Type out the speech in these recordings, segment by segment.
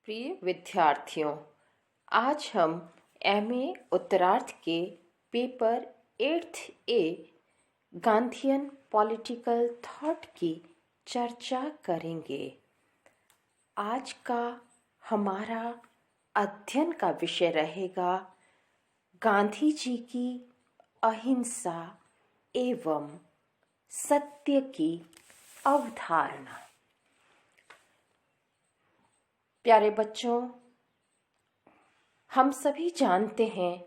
प्रिय विद्यार्थियों, आज हम एमए उत्तरार्ध के पेपर 8th ए गांधीयन पॉलिटिकल थॉट की चर्चा करेंगे। आज का हमारा अध्ययन का विषय रहेगा गांधी जी की अहिंसा एवं सत्य की अवधारणा। प्यारे बच्चों, हम सभी जानते हैं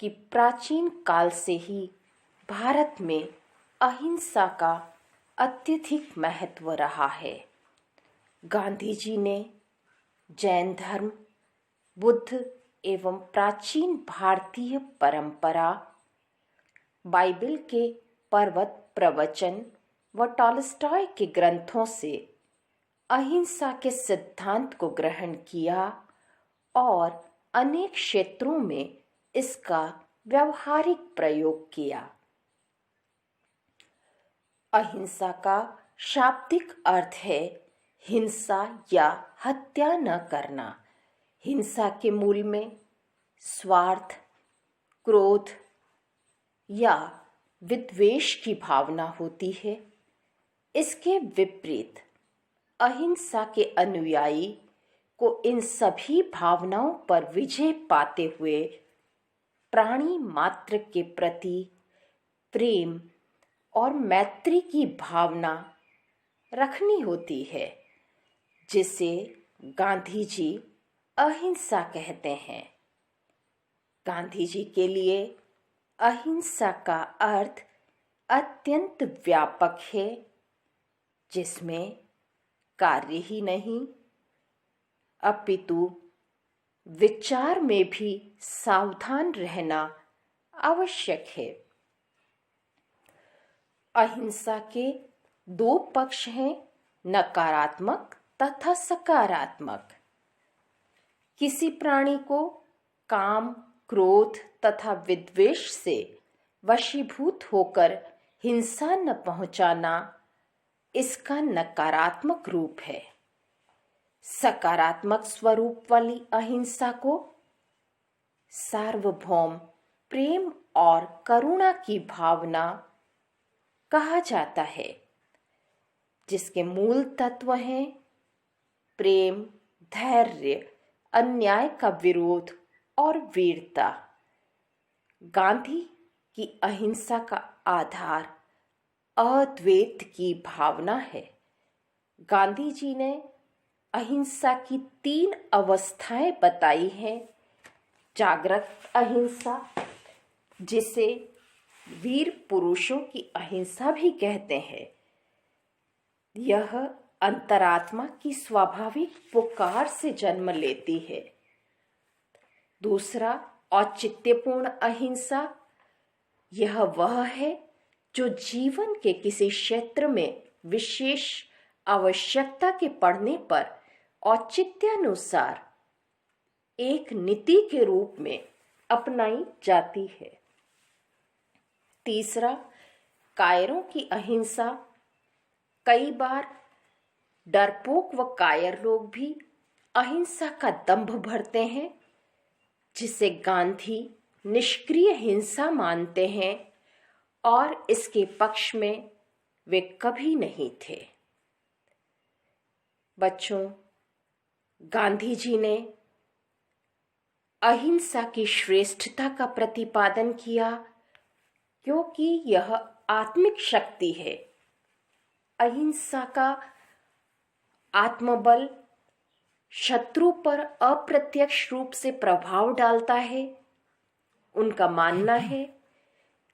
कि प्राचीन काल से ही भारत में अहिंसा का अत्यधिक महत्व रहा है। गांधी जी ने जैन धर्म, बुद्ध एवं प्राचीन भारतीय परंपरा, बाइबल के पर्वत प्रवचन व टॉलस्टॉय के ग्रंथों से अहिंसा के सिद्धांत को ग्रहण किया और अनेक क्षेत्रों में इसका व्यावहारिक प्रयोग किया। अहिंसा का शाब्दिक अर्थ है हिंसा या हत्या न करना। हिंसा के मूल में स्वार्थ, क्रोध या विद्वेष की भावना होती है। इसके विपरीत अहिंसा के अनुयायी को इन सभी भावनाओं पर विजय पाते हुए प्राणी मात्र के प्रति प्रेम और मैत्री की भावना रखनी होती है, जिसे गांधी जी अहिंसा कहते हैं। गांधी जी के लिए अहिंसा का अर्थ अत्यंत व्यापक है, जिसमें कार्य ही नहीं अपितु विचार में भी सावधान रहना आवश्यक है। अहिंसा के दो पक्ष हैं, नकारात्मक तथा सकारात्मक। किसी प्राणी को काम, क्रोध तथा विद्वेष से वशीभूत होकर हिंसा न पहुंचाना इसका नकारात्मक रूप है। सकारात्मक स्वरूप वाली अहिंसा को सार्वभौम प्रेम और करुणा की भावना कहा जाता है, जिसके मूल तत्व हैं प्रेम, धैर्य, अन्याय का विरोध और वीरता। गांधी की अहिंसा का आधार अद्वैत की भावना है। गांधी जी ने अहिंसा की 3 अवस्थाएं बताई हैं। जागृत अहिंसा, जिसे वीर पुरुषों की अहिंसा भी कहते हैं, यह अंतरात्मा की स्वाभाविक पुकार से जन्म लेती है। दूसरा, औचित्यपूर्ण अहिंसा, यह वह है जो जीवन के किसी क्षेत्र में विशेष आवश्यकता के पड़ने पर औचित्यानुसार एक नीति के रूप में अपनाई जाती है। तीसरा, कायरों की अहिंसा। कई बार डरपोक व कायर लोग भी अहिंसा का दंभ भरते हैं, जिसे गांधी निष्क्रिय हिंसा मानते हैं और इसके पक्ष में वे कभी नहीं थे। बच्चों, गांधी जी ने अहिंसा की श्रेष्ठता का प्रतिपादन किया, क्योंकि यह आत्मिक शक्ति है। अहिंसा का आत्मबल शत्रु पर अप्रत्यक्ष रूप से प्रभाव डालता है। उनका मानना है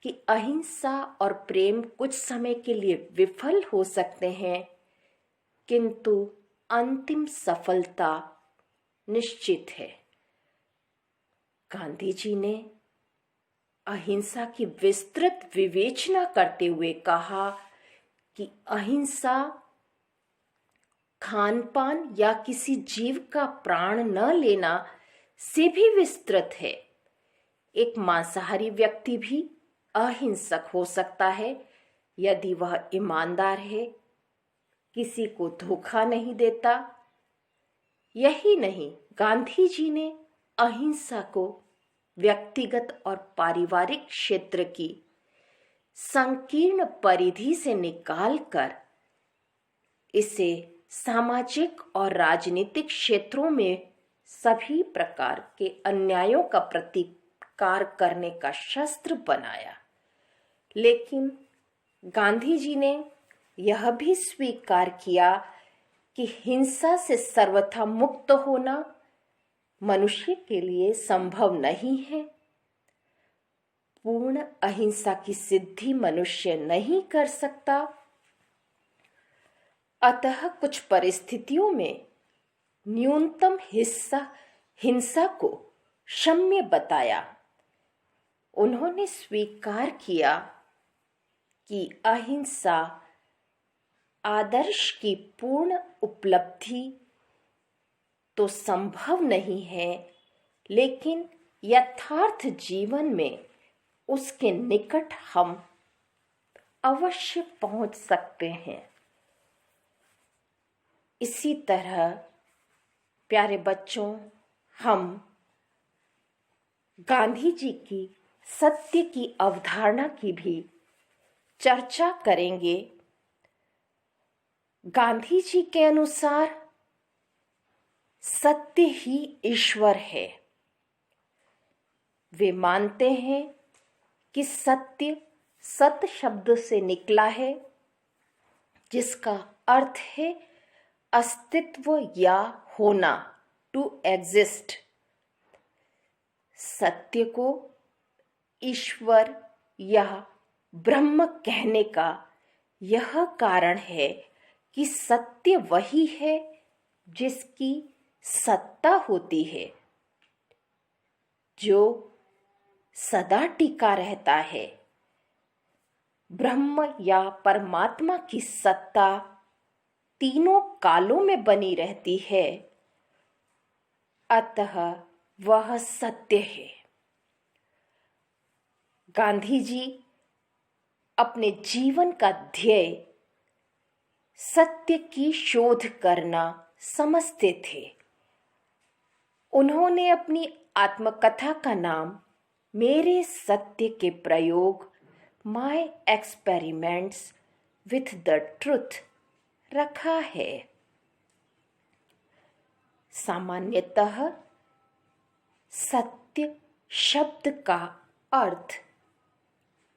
कि अहिंसा और प्रेम कुछ समय के लिए विफल हो सकते हैं, किंतु अंतिम सफलता निश्चित है। गांधी जी ने अहिंसा की विस्तृत विवेचना करते हुए कहा कि अहिंसा खान-पान या किसी जीव का प्राण न लेना से भी विस्तृत है। एक मांसाहारी व्यक्ति भी अहिंसक हो सकता है यदि वह ईमानदार है, किसी को धोखा नहीं देता, यही नहीं, गांधी जी ने अहिंसा को व्यक्तिगत और पारिवारिक क्षेत्र की संकीर्ण परिधि से निकालकर इसे सामाजिक और राजनीतिक क्षेत्रों में सभी प्रकार के अन्यायों का प्रतिकार करने का शस्त्र बनाया। लेकिन गांधी जी ने यह भी स्वीकार किया कि हिंसा से सर्वथा मुक्त होना मनुष्य के लिए संभव नहीं है। पूर्ण अहिंसा की सिद्धि मनुष्य नहीं कर सकता। अतः कुछ परिस्थितियों में न्यूनतम हिंसा को क्षम्य बताया। उन्होंने स्वीकार किया कि अहिंसा आदर्श की पूर्ण उपलब्धि तो संभव नहीं है, लेकिन यथार्थ जीवन में उसके निकट हम अवश्य पहुंच सकते हैं। इसी तरह प्यारे बच्चों, हम गांधी जी की सत्य की अवधारणा की भी चर्चा करेंगे। गांधी जी के अनुसार सत्य ही ईश्वर है। वे मानते हैं कि सत्य सत शब्द से निकला है, जिसका अर्थ है अस्तित्व या होना, टू एग्जिस्ट। सत्य को ईश्वर या ब्रह्म कहने का यह कारण है कि सत्य वही है जिसकी सत्ता होती है, जो सदा टिका रहता है। ब्रह्म या परमात्मा की सत्ता तीनों कालों में बनी रहती है, अतः वह सत्य है। गांधी जी अपने जीवन का ध्येय सत्य की शोध करना समझते थे। उन्होंने अपनी आत्मकथा का नाम मेरे सत्य के प्रयोग, my experiments with the truth रखा है। सामान्यतः सत्य शब्द का अर्थ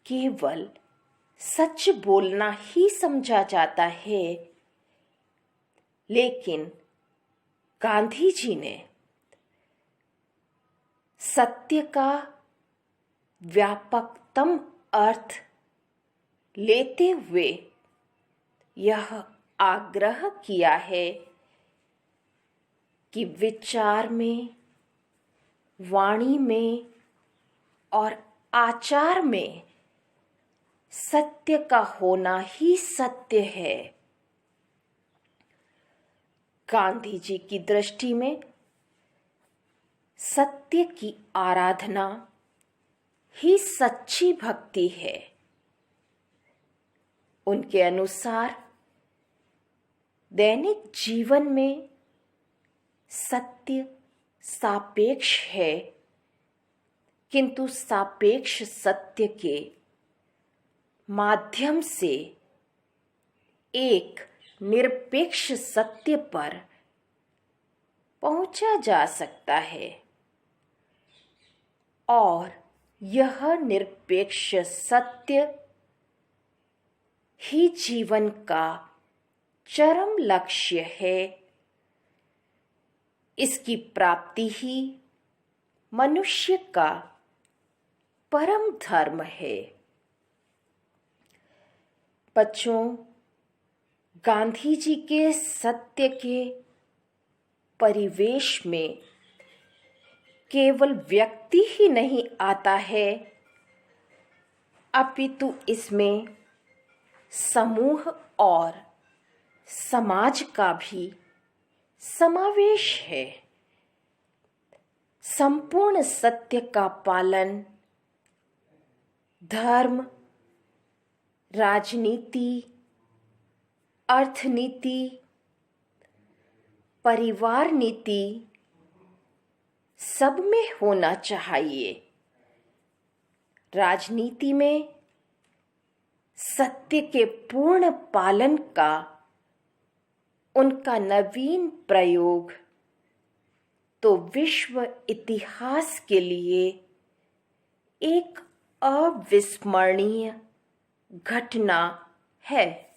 केवल सच बोलना ही समझा जाता है, लेकिन गांधी जी ने सत्य का व्यापकतम अर्थ लेते हुए यह आग्रह किया है कि विचार में, वाणी में और आचार में सत्य का होना ही सत्य है। गांधी जी की दृष्टि में सत्य की आराधना ही सच्ची भक्ति है। उनके अनुसार दैनिक जीवन में सत्य सापेक्ष है, किंतु सापेक्ष सत्य के माध्यम से एक निरपेक्ष सत्य पर पहुंचा जा सकता है, और यह निरपेक्ष सत्य ही जीवन का चरम लक्ष्य है। इसकी प्राप्ति ही मनुष्य का परम धर्म है। बच्चों, गांधी जी के सत्य के परिवेश में केवल व्यक्ति ही नहीं आता है, अपितु इसमें समूह और समाज का भी समावेश है। संपूर्ण सत्य का पालन धर्म, राजनीति, अर्थनीति, परिवार नीति सब में होना चाहिए। राजनीति में सत्य के पूर्ण पालन का उनका नवीन प्रयोग तो विश्व इतिहास के लिए एक अविस्मरणीय घटना है।